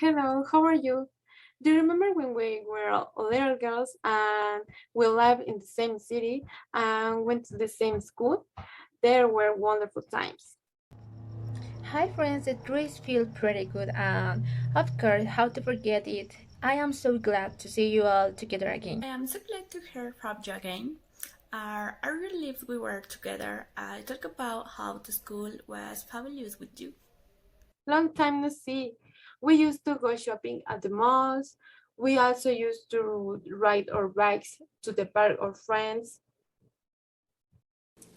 Hello, how are you? Do you remember when we were little girls and we lived in the same city and went to the same school? There were wonderful times. Hi friends, the trees feel pretty good and of course how to forget it. I am so glad to see you all together again. I am so glad to hear from you again. I relieved we were together. I talk about how the school was fabulous with you. Long time no see. We used to go shopping at the malls. We also used to ride our bikes to the park or friends.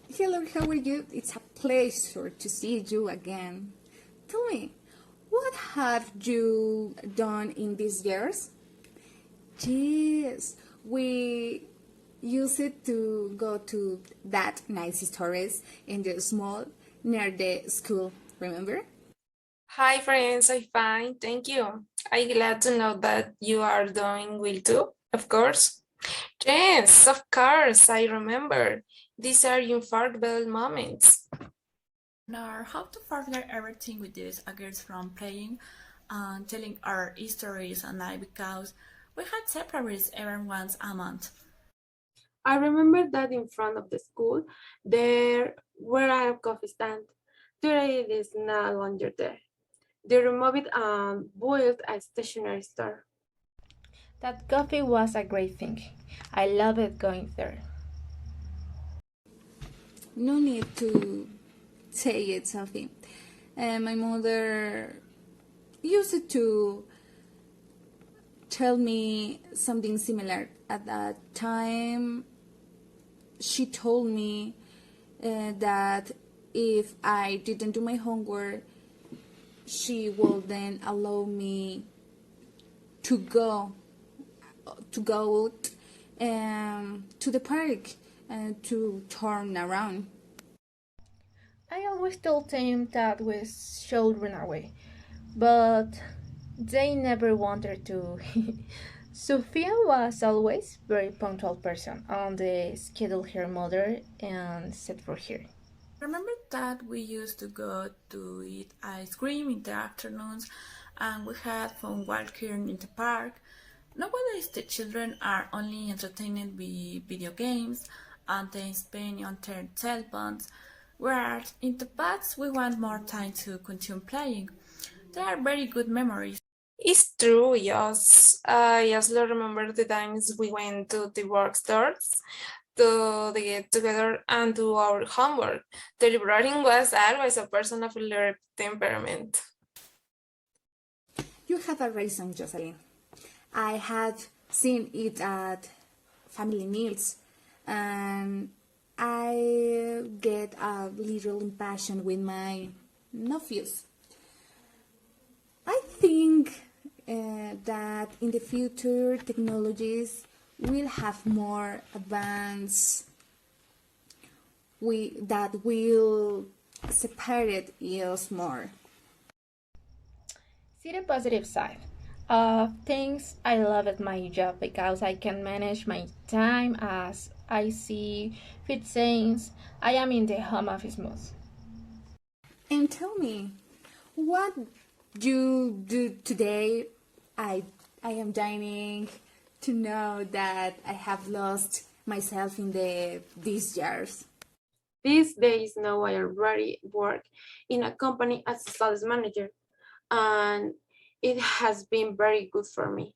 Hello, how are you? It's a pleasure to see you again. Tell me, what have you done in these years? Yes, we used it to go to that nice stores in the small near the school, remember? Hi friends, I'm fine, thank you. I'm glad to know that you are doing well too, of course. Yes, of course, I remember. These are unforgettable moments. Now, how to further everything with this girls from playing and telling our stories and I because we had separates every once a month. I remember that in front of the school there were a coffee stand. Today it is no longer there. They removed it and built a stationery store. That coffee was a great thing. I loved going there. No need to say it, Sophie. My mother used to tell me something similar. At that time, she told me that if I didn't do my homework, she will then allow me to go to the park and to turn around. I always told them that we should run away, but they never wanted to. Sophia was always very punctual person on the schedule her mother and set for her. Remember that we used to go to eat ice cream in the afternoons and we had fun walking in the park. Nowadays, the children are only entertained with video games and they spend on their cell phones, whereas in the past we want more time to continue playing. They are very good memories. It's true, yes. I also remember the times we went to the work stores to the get together and do our homework. The librarian was always a person of alert temperament. You have a reason, Jocelyn. I have seen it at family meals, and I get a little impatient with my nephews. I think that in the future technologies will have more advanced that will separate us more. See the positive side. Of things I love at my job because I can manage my time as I see fit since I am in the home office mode. And tell me, what you do today? I am dining to know that I have lost myself in these years. These days now I already work in a company as a sales manager and it has been very good for me.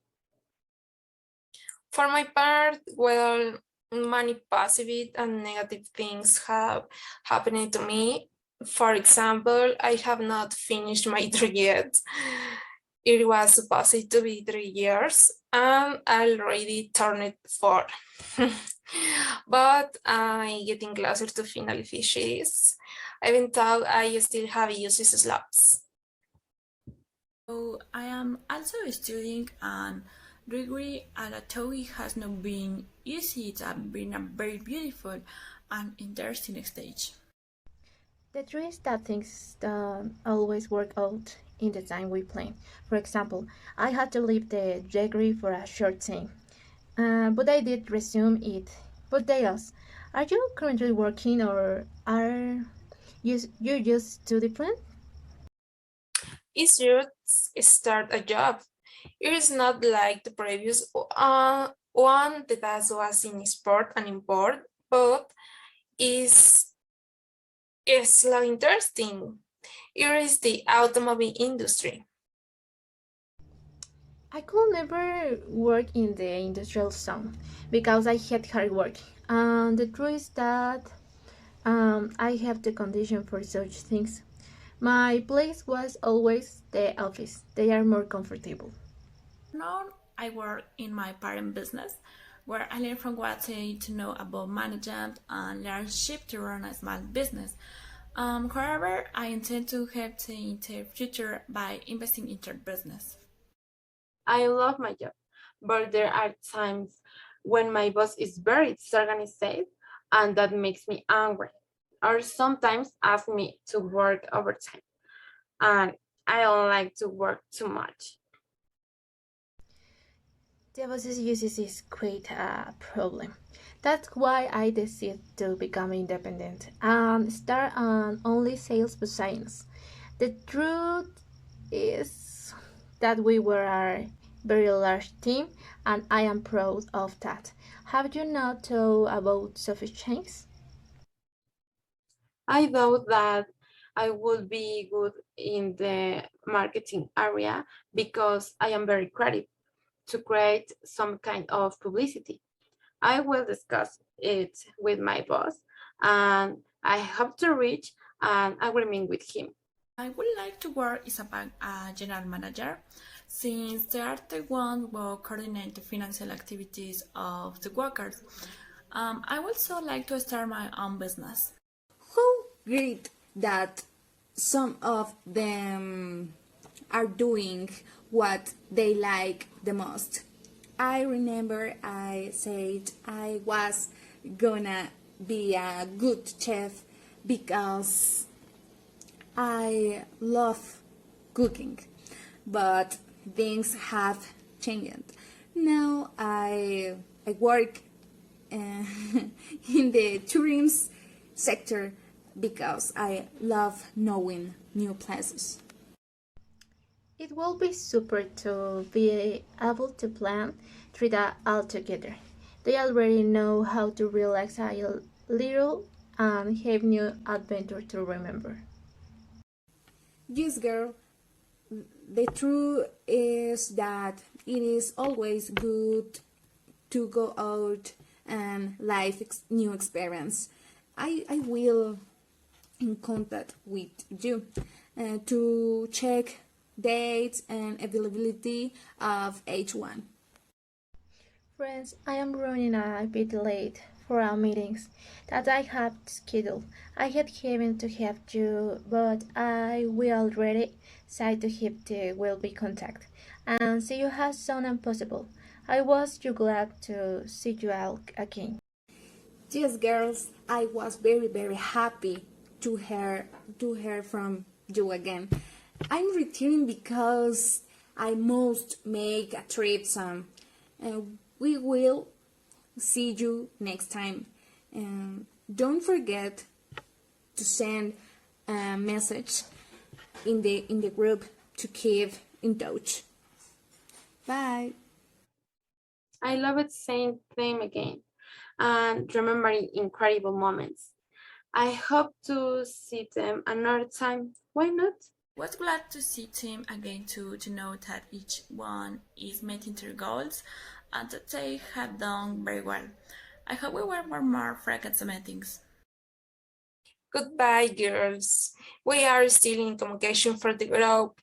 For my part, well, many positive and negative things have happened to me. For example, I have not finished my degree yet. It was supposed to be 3 years and I already turned it 4. But I'm getting closer to finally finish this. Even though I still have uses slabs. So I am also studying and degree at TOEIC has not been easy. It's been a very beautiful and interesting stage. The truth is that things don't always work out in the time we plan. For example, I had to leave the degree for a short time, but I did resume it. But Deus, are you currently working or are you just too different? easier to start a job. It is not like the previous one that was in export and import, but is so interesting. Here is the automobile industry. I could never work in the industrial zone because I hate hard work. And the truth is that I have the condition for such things. My place was always the office. They are more comfortable. Now I work in my parent business, where I learn from what I need to know about management and leadership to run a small business. However, I intend to have in the future by investing in their business. I love my job, but there are times when my boss is very disorganized and that makes me angry. Or sometimes ask me to work overtime and I don't like to work too much. The bosses uses is quite a problem. That's why I decided to become independent and start on only sales positions. The truth is that we were a very large team and I am proud of that. Have you not thought about Sophie Changs? I thought that I would be good in the marketing area because I am very creative to create some kind of publicity. I will discuss it with my boss and I hope to reach an agreement with him. I would like to work as a bank general manager, since they are the ones who coordinate the financial activities of the workers. I would also like to start my own business. How great that some of them are doing what they like the most. I remember I said I was gonna be a good chef because I love cooking, but things have changed. Now I work uh, in the tourism sector because I love knowing new places. It will be super to be able to plan through that all together. They already know how to relax a little and have new adventure to remember. Yes, girl, the truth is that it is always good to go out and live new experience. I will in contact with you to check dates and availability of H1. Friends, I am running a bit late for our meetings that I have scheduled. I had given to have you, but I will already say to him the will be contact and see you as soon as possible. I was too glad to see you all again. Yes, girls, I was very happy to hear from you again. I'm returning because I must make a trip some. We will see you next time. Don't forget to send a message in the group to keep in touch. Bye. I love it saying them again and remembering incredible moments. I hope to see them another time. Why not? Was glad to see Tim again to know that each one is meeting their goals and that they have done very well. I hope we were more frequent meetings. Goodbye, girls. We are still in communication for the group.